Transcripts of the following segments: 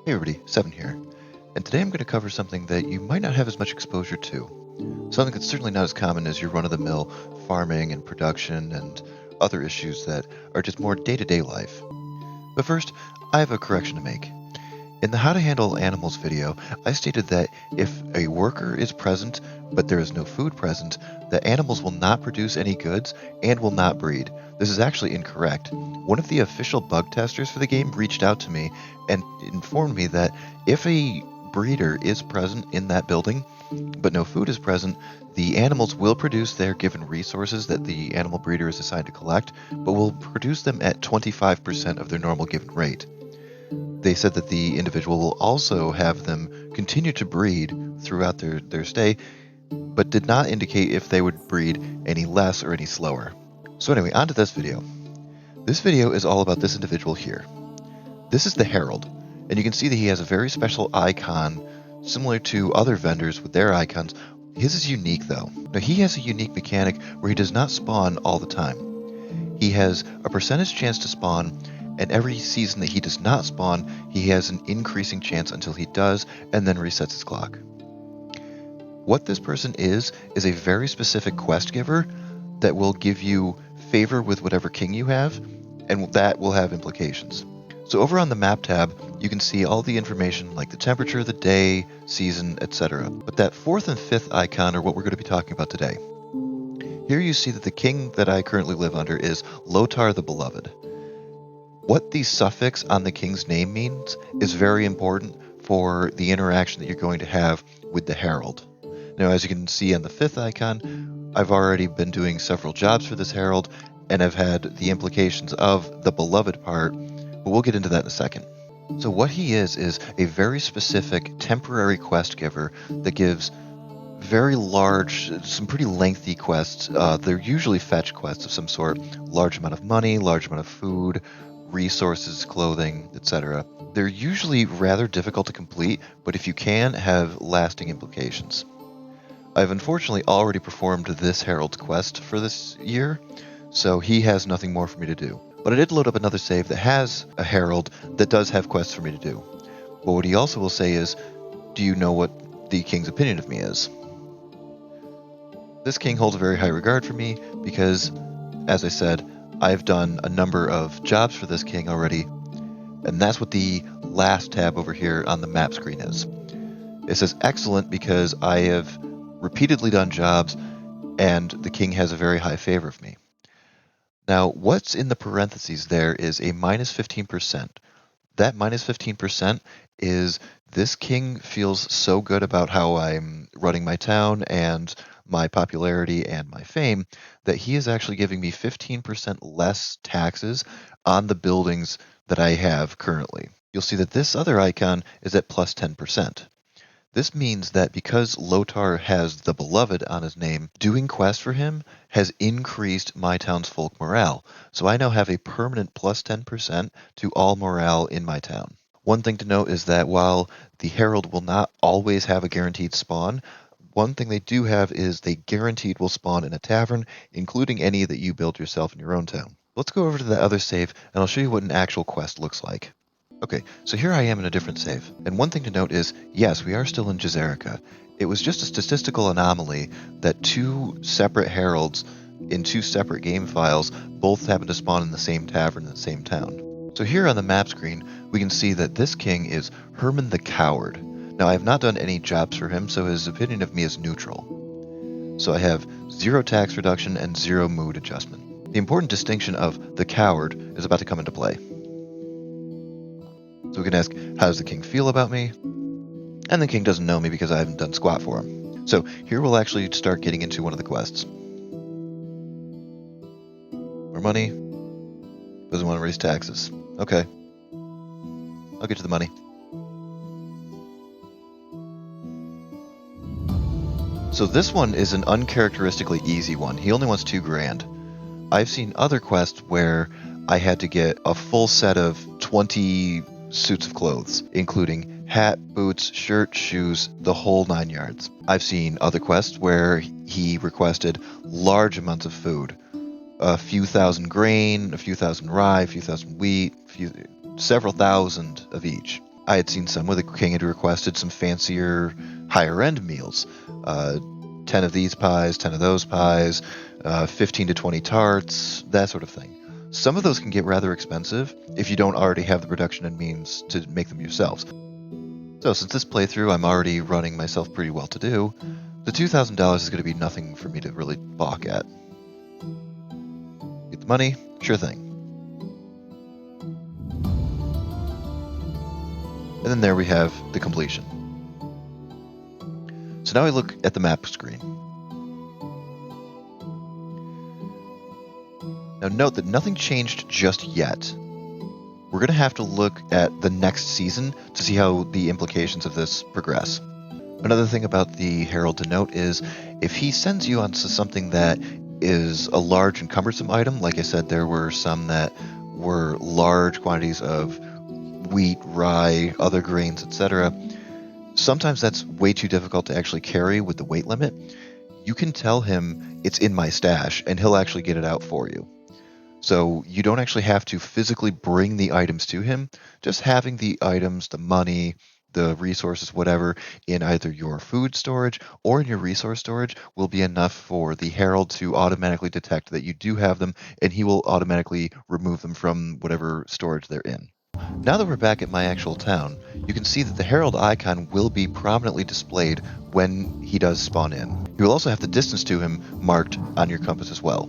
Hey everybody, Seven here, and today I'm going to cover something that you might not have as much exposure to. Something that's certainly not as common as your run-of-the-mill farming and production and other issues that are just more day-to-day life. But first, I have a correction to make. In the How to Handle Animals video, I stated that if a worker is present but there is no food present, the animals will not produce any goods and will not breed. This is actually incorrect. One of the official bug testers for the game reached out to me and informed me that if a breeder is present in that building but no food is present, the animals will produce their given resources that the animal breeder is assigned to collect, but will produce them at 25% of their normal given rate. They said that the individual will also have them continue to breed throughout their stay, but did not indicate if they would breed any less or any slower. So anyway, on to this video. This video is all about this individual here. This is the Herald, and you can see that he has a very special icon, similar to other vendors with their icons. His is unique though. Now he has a unique mechanic where he does not spawn all the time. He has a percentage chance to spawn, and every season that he does not spawn, he has an increasing chance until he does, and then resets his clock. What this person is a very specific quest giver that will give you favor with whatever king you have, and that will have implications. So over on the map tab, you can see all the information like the temperature, the day, season, etc. But that fourth and fifth icon are what we're going to be talking about today. Here you see that the king that I currently live under is Lotar the Beloved. What the suffix on the king's name means is very important for the interaction that you're going to have with the Herald. Now, as you can see on the fifth icon, I've already been doing several jobs for this Herald, and I've had the implications of the Beloved part, but we'll get into that in a second. So what he is a very specific temporary quest giver that gives very large, some pretty lengthy quests. They're usually fetch quests of some sort, large amount of money, large amount of food, resources, clothing, etc. They're usually rather difficult to complete, but if you can, have lasting implications. I've unfortunately already performed this Herald's quest for this year, so he has nothing more for me to do. But I did load up another save that has a Herald that does have quests for me to do. But what he also will say is, do you know what the king's opinion of me is? This king holds a very high regard for me because, as I said, I've done a number of jobs for this king already, and that's what the last tab over here on the map screen is. It says excellent because I have repeatedly done jobs and the king has a very high favor of me. Now, what's in the parentheses there is a minus 15%. That minus 15% is this king feels so good about how I'm running my town and my popularity and my fame that he is actually giving me 15% less taxes on the buildings that I have currently. You'll see that this other icon is at plus 10%. This means that because Lotar has the Beloved on his name, doing quests for him has increased my town's folk morale. So I now have a permanent plus 10% to all morale in my town. One thing to note is that while the Herald will not always have a guaranteed spawn, one thing they do have is they guaranteed will spawn in a tavern, including any that you build yourself in your own town. Let's go over to the other save, and I'll show you what an actual quest looks like. Okay, so here I am in a different save. And one thing to note is, yes, we are still in Jazerica. It was just a statistical anomaly that two separate Heralds in two separate game files both happen to spawn in the same tavern in the same town. So here on the map screen, we can see that this king is Herman the Coward. Now, I have not done any jobs for him, so his opinion of me is neutral. So I have 0 tax reduction and 0 mood adjustment. The important distinction of the Coward is about to come into play. So we can ask, how does the king feel about me? And the king doesn't know me because I haven't done squat for him. So here we'll actually start getting into one of the quests. More money. Doesn't want to raise taxes. Okay. I'll get to the money. So this one is an uncharacteristically easy one. He only wants 2 grand. I've seen other quests where I had to get a full set of 20 suits of clothes, including hat, boots, shirt, shoes, the whole 9 yards. I've seen other quests where he requested large amounts of food. A few thousand grain, a few thousand rye, a few thousand wheat, several thousand of each. I had seen some where the king had requested some fancier, higher-end meals. 10 of these pies, 10 of those pies, 15 to 20 tarts, that sort of thing. Some of those can get rather expensive if you don't already have the production and means to make them yourselves. So since this playthrough I'm already running myself pretty well to do, the $2,000 is going to be nothing for me to really balk at. Get the money? Sure thing. And then there we have the completion. So now we look at the map screen. Now note that nothing changed just yet. We're going to have to look at the next season to see how the implications of this progress. Another thing about the Herald to note is if he sends you onto something that is a large and cumbersome item, like I said, there were some that were large quantities of wheat, rye, other grains, etc. Sometimes that's way too difficult to actually carry with the weight limit. You can tell him it's in my stash and he'll actually get it out for you. So you don't actually have to physically bring the items to him. Just having the items, the money, the resources, whatever, in either your food storage or in your resource storage will be enough for the Herald to automatically detect that you do have them, and he will automatically remove them from whatever storage they're in. Now that we're back at my actual town, you can see that the Herald icon will be prominently displayed when he does spawn in. You will also have the distance to him marked on your compass as well.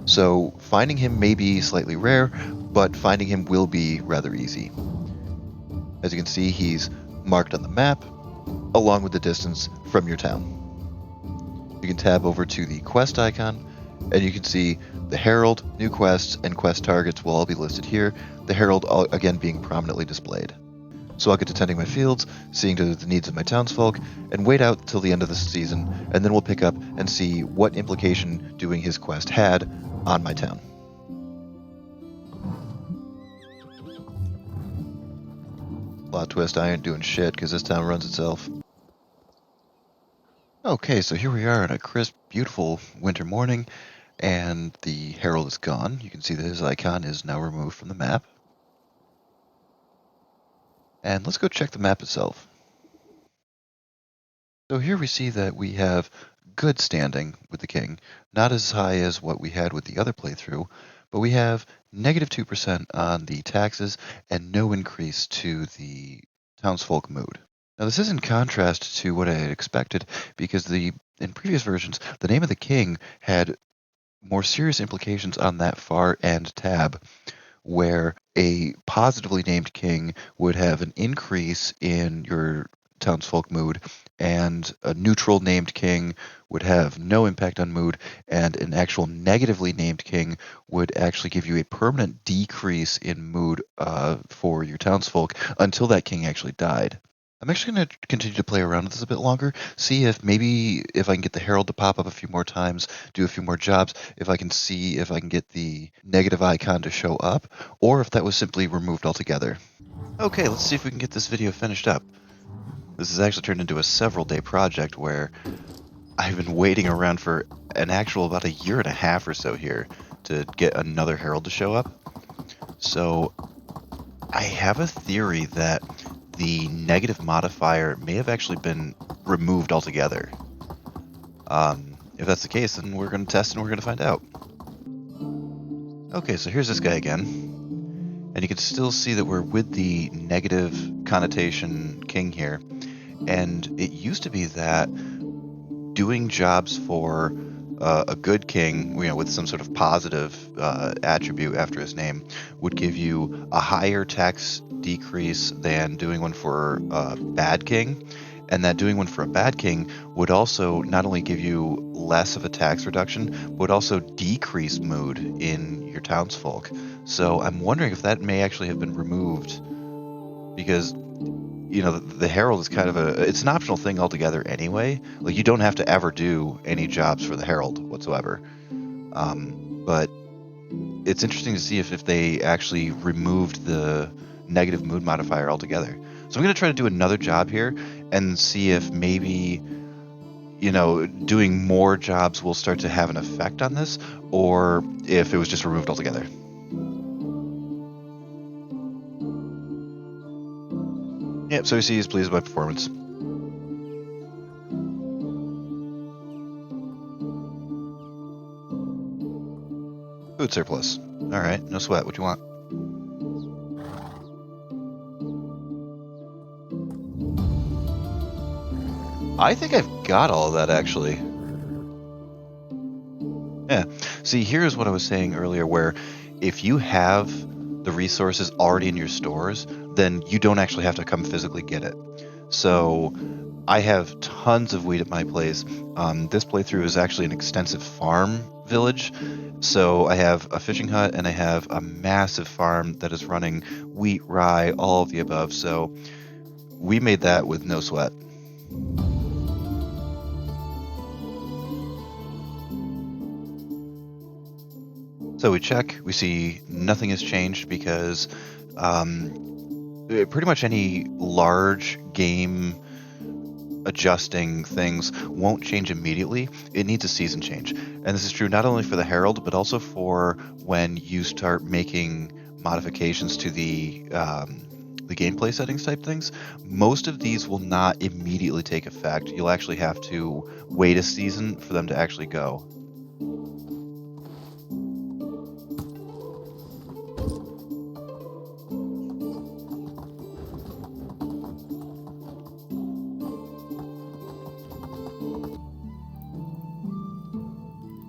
So finding him may be slightly rare, but finding him will be rather easy. As you can see, he's marked on the map, along with the distance from your town. You can tab over to the quest icon, and you can see the Herald, new quests, and quest targets will all be listed here, the Herald again being prominently displayed. So I'll get to tending my fields, seeing to the needs of my townsfolk, and wait out till the end of the season, and then we'll pick up and see what implication doing his quest had on my town. Plot twist, I ain't doing shit because this town runs itself. Okay, so here we are on a crisp, beautiful winter morning, and the Herald is gone. You can see that his icon is now removed from the map. And let's go check the map itself. So here we see that we have good standing with the king, not as high as what we had with the other playthrough, but we have negative 2% on the taxes and no increase to the townsfolk mood. Now this is in contrast to what I had expected, because in previous versions, the name of the king had more serious implications on that far end tab, where a positively named king would have an increase in your townsfolk mood, and a neutral named king would have no impact on mood, and an actual negatively named king would actually give you a permanent decrease in mood for your townsfolk until that king actually died. I'm actually going to continue to play around with this a bit longer, see if maybe if I can get the Herald to pop up a few more times, do a few more jobs, if I can see if I can get the negative icon to show up, or if that was simply removed altogether. Okay, let's see if we can get this video finished up. This has actually turned into a several-day project where I've been waiting around for an actual about a year and a half or so here to get another Herald to show up. So I have a theory that the negative modifier may have actually been removed altogether. If that's the case, then we're going to test and we're going to find out. Okay, so here's this guy again. And you can still see that we're with the negative connotation king here. And it used to be that doing jobs for a good king, with some sort of positive attribute after his name, would give you a higher tax decrease than doing one for a bad king. And that doing one for a bad king would also not only give you less of a tax reduction, but would also decrease mood in your townsfolk. So I'm wondering if that may actually have been removed, because the Herald is kind of it's an optional thing altogether anyway. Like, you don't have to ever do any jobs for the Herald whatsoever. But it's interesting to see if they actually removed the negative mood modifier altogether. So I'm going to try to do another job here and see if maybe, doing more jobs will start to have an effect on this, or if it was just removed altogether. Yep, so he's pleased with my performance. Food surplus. Alright, no sweat. What you want? I think I've got all of that, actually. Yeah. See, here's what I was saying earlier, where if you have the resources already in your stores, then you don't actually have to come physically get it. So I have tons of wheat at my place. This playthrough is actually an extensive farm village. So I have a fishing hut and I have a massive farm that is running wheat, rye, all of the above. So we made that with no sweat. So we check, we see nothing has changed because pretty much any large game adjusting things won't change immediately. It needs a season change. And this is true not only for the Herald, but also for when you start making modifications to the gameplay settings type things. Most of these will not immediately take effect. You'll actually have to wait a season for them to actually go.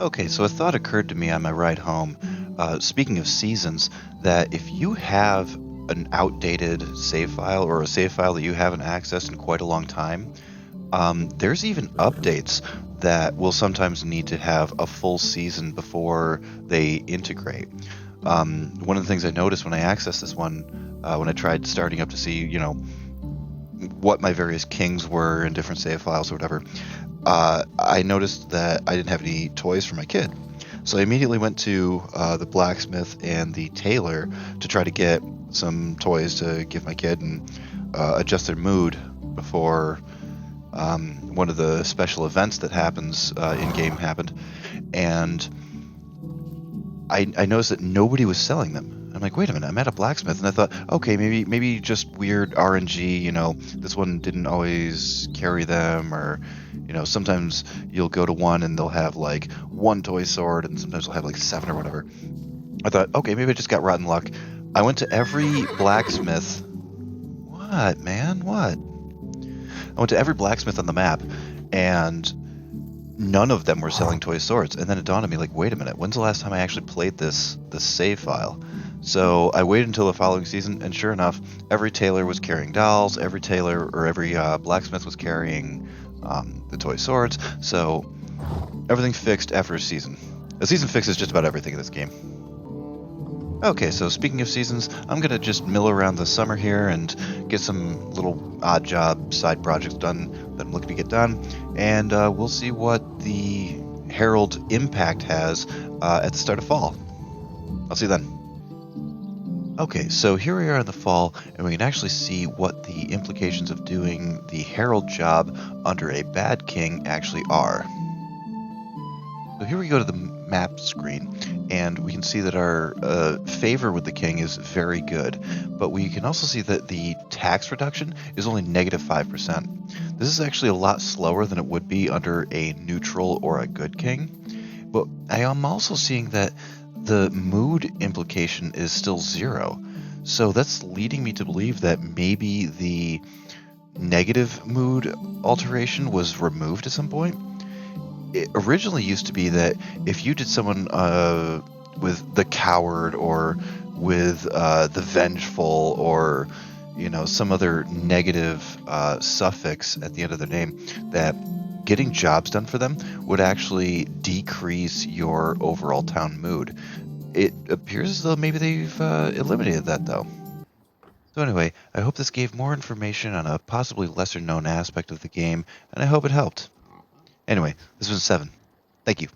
Okay, so a thought occurred to me on my ride home, speaking of seasons, that if you have an outdated save file or a save file that you haven't accessed in quite a long time, there's even updates that will sometimes need to have a full season before they integrate. One of the things I noticed when I accessed this one, when I tried starting up to see, what my various kings were in different save files or whatever, I noticed that I didn't have any toys for my kid. So I immediately went to the blacksmith and the tailor to try to get some toys to give my kid and adjust their mood before one of the special events that happens in-game happened. And I noticed that nobody was selling them. I'm like, wait a minute, I'm at a blacksmith, and I thought, okay, maybe just weird RNG, this one didn't always carry them, or, sometimes you'll go to one and they'll have like one toy sword, and sometimes they'll have like 7 or whatever. I thought, okay, maybe I just got rotten luck. I went to every blacksmith. What, man? What? I went to every blacksmith on the map, and none of them were selling toy swords. And then it dawned on me, like, wait a minute, when's the last time I actually played this save file? So I waited until the following season, and sure enough, every tailor was carrying dolls, every tailor or every blacksmith was carrying the toy swords. So everything fixed after a season. A season fixes just about everything in this game. Okay, so speaking of seasons, I'm going to just mill around the summer here and get some little odd job side projects done that I'm looking to get done, and we'll see what the Herald impact has at the start of fall. I'll see you then. Okay, so here we are in the fall, and we can actually see what the implications of doing the Herald job under a bad king actually are. So here we go to the map screen, and we can see that our favor with the king is very good, but we can also see that the tax reduction is only -5%. This is actually a lot slower than it would be under a neutral or a good king, but I am also seeing that the mood implication is still 0. So that's leading me to believe that maybe the negative mood alteration was removed at some point. It originally used to be that if you did someone with the coward or with the vengeful or some other negative suffix at the end of their name, that getting jobs done for them would actually decrease your overall town mood. It appears as though maybe they've eliminated that, though. So anyway, I hope this gave more information on a possibly lesser known aspect of the game, and I hope it helped. Anyway, this was 7. Thank you.